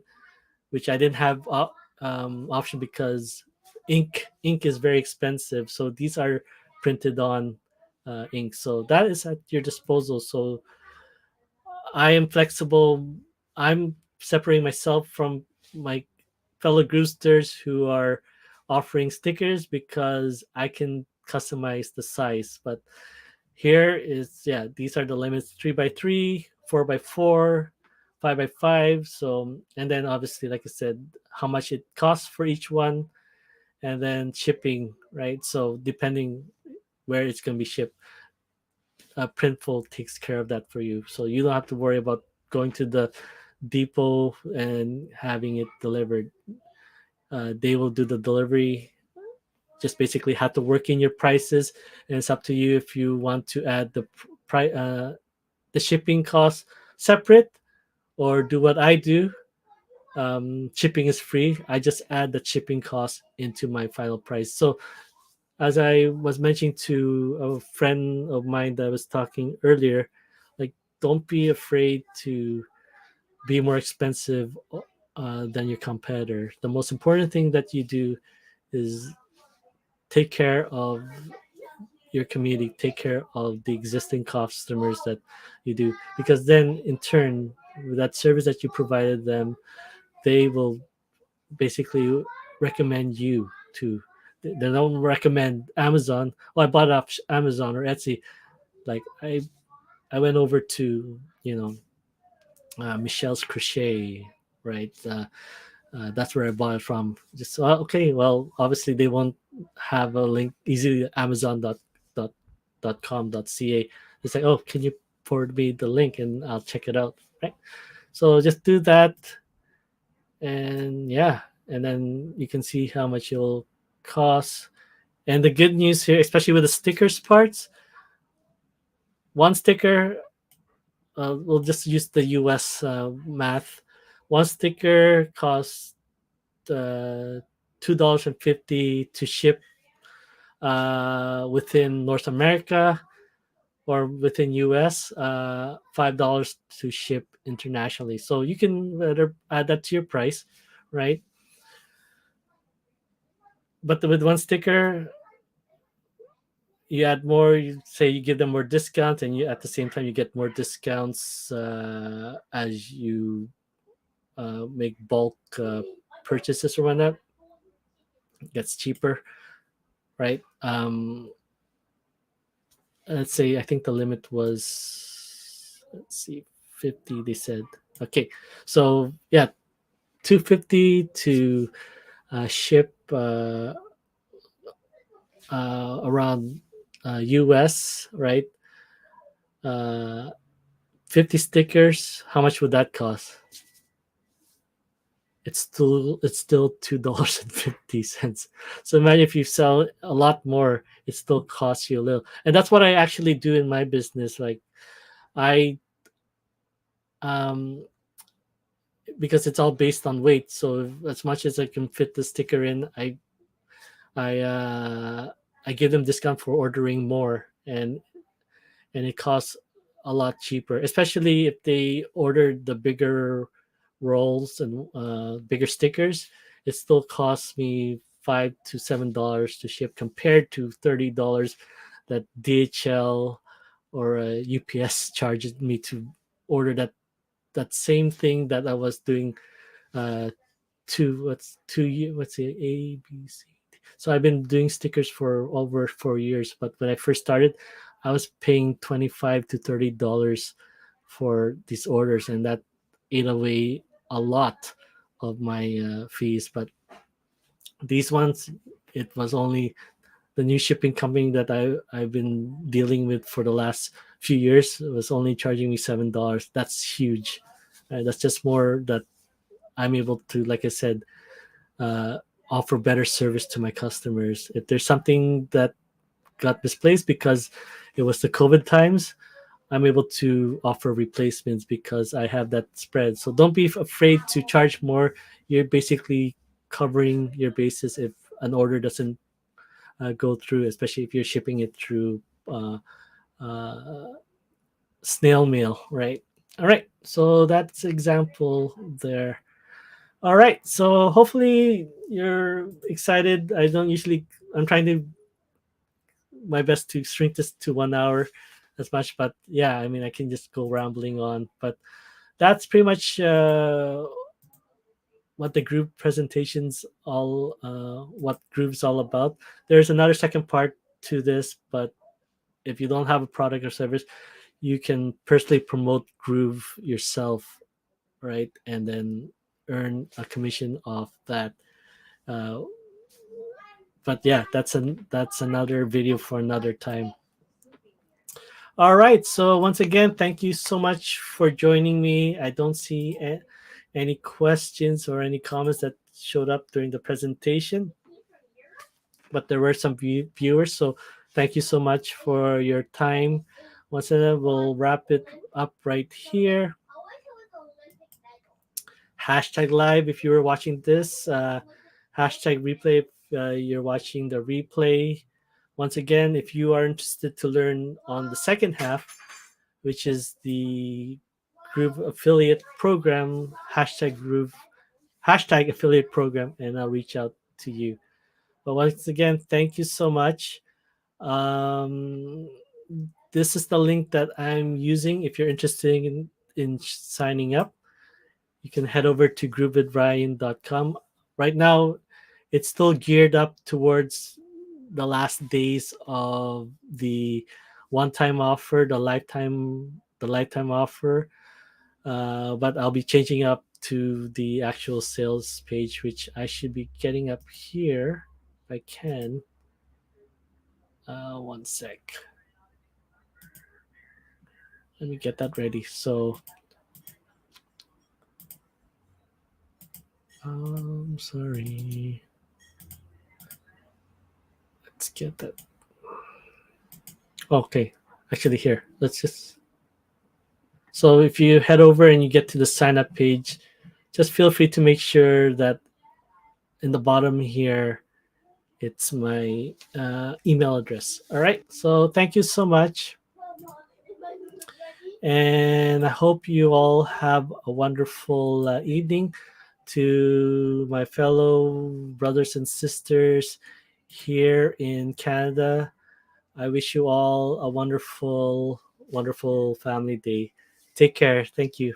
which I didn't have option because ink is very expensive. So these are printed on ink. So that is at your disposal. So I am flexible. I'm separating myself from my fellow groupsters who are offering stickers because I can customize the size. But here is yeah, these are the limits: 3x3, 4x4, 5x5. So and then obviously, like I said, how much it costs for each one, and then shipping, right? So depending where it's going to be shipped, Printful takes care of that for you. So you don't have to worry about going to the depot and having it delivered. They will do the delivery. Just basically have to work in your prices, and it's up to you if you want to add the shipping cost separate, or do what I do. Shipping is free. I just add the shipping cost into my final price. So as I was mentioning to a friend of mine that I was talking earlier, like don't be afraid to be more expensive than your competitor. The most important thing that you do is take care of your community, take care of the existing customers that you do, because then in turn, with that service that you provided them, they will basically recommend you to. They don't recommend Amazon. Well, I bought it off Amazon or Etsy. Like I went over to Michelle's Crochet, right? That's where I bought it from. Just okay. Well, obviously they won't have a link easily. Amazon dot com dot ca. It's like, oh, can you forward me the link and I'll check it out, right? So just do that, and yeah, and then you can see how much it'll cost. And the good news here, especially with the stickers parts, one sticker, we'll just use the US math. One sticker costs $2.50 to ship within North America or within US, $5 to ship internationally. So you can rather add that to your price, right? But with one sticker, you add more. You say you give them more discounts, and you at the same time you get more discounts as you make bulk purchases or whatnot. It gets cheaper, right? Let's say I think the limit was, let's see, 50. They said okay, so yeah, 250 to ship around US, right? Uh, 50 stickers. How much would that cost? It's still $2.50. So imagine if you sell a lot more, it still costs you a little. And that's what I actually do in my business. Like I um because it's all based on weight. So as much as I can fit the sticker in, I uh I give them discount for ordering more, and it costs a lot cheaper, especially if they ordered the bigger rolls and bigger stickers. It still costs me $5 to $7 to ship compared to $30 that DHL or UPS charges me to order that same thing that I was doing uh, what's it, A B C. So I've been doing stickers for over 4 years. But when I first started, I was paying $25 to $30 for these orders, and that ate away a lot of my fees. But these ones, it was only the new shipping company that I've been dealing with for the last few years. It was only charging me $7. That's huge. That's just more that I'm able to, like I said, uh, offer better service to my customers. If there's something that got misplaced because it was the COVID times, I'm able to offer replacements because I have that spread. So don't be afraid to charge more. You're basically covering your bases if an order doesn't go through, especially if you're shipping it through uh, uh, snail mail, right? All right, so that's example there. All right, so hopefully you're excited. I'm trying to my best to shrink this to 1 hour as much, but yeah, I mean, I can just go rambling on, but that's pretty much what the group presentations what Groove's all about. There's another second part to this, but if you don't have a product or service, you can personally promote Groove yourself, right? And then earn a commission off that. Uh, but yeah, that's another video for another time. All right. So once again, thank you so much for joining me. I don't see any questions or any comments that showed up during the presentation, but there were some viewers. So thank you so much for your time. Once again, we'll wrap it up right here. Hashtag live if you were watching this. Hashtag replay if you're watching the replay. Once again, if you are interested to learn on the second half, which is the Groove affiliate program, hashtag Groove, hashtag affiliate program, and I'll reach out to you. But once again, thank you so much. Um, this is the link that I'm using. If you're interested in signing up, you can head over to groovewithryan.com. Right now, it's still geared up towards the last days of the one-time offer, the lifetime offer. But I'll be changing up to the actual sales page, which I should be getting up here if I can. One sec. Let me get that ready. So, sorry. Let's get that. Okay, actually, here. Let's just. So, if you head over and you get to the sign up page, just feel free to make sure that in the bottom here It's my email address. All right. So thank you so much. And I hope you all have a wonderful evening. To my fellow brothers and sisters here in Canada, I wish you all a wonderful, wonderful family day. Take care. Thank you.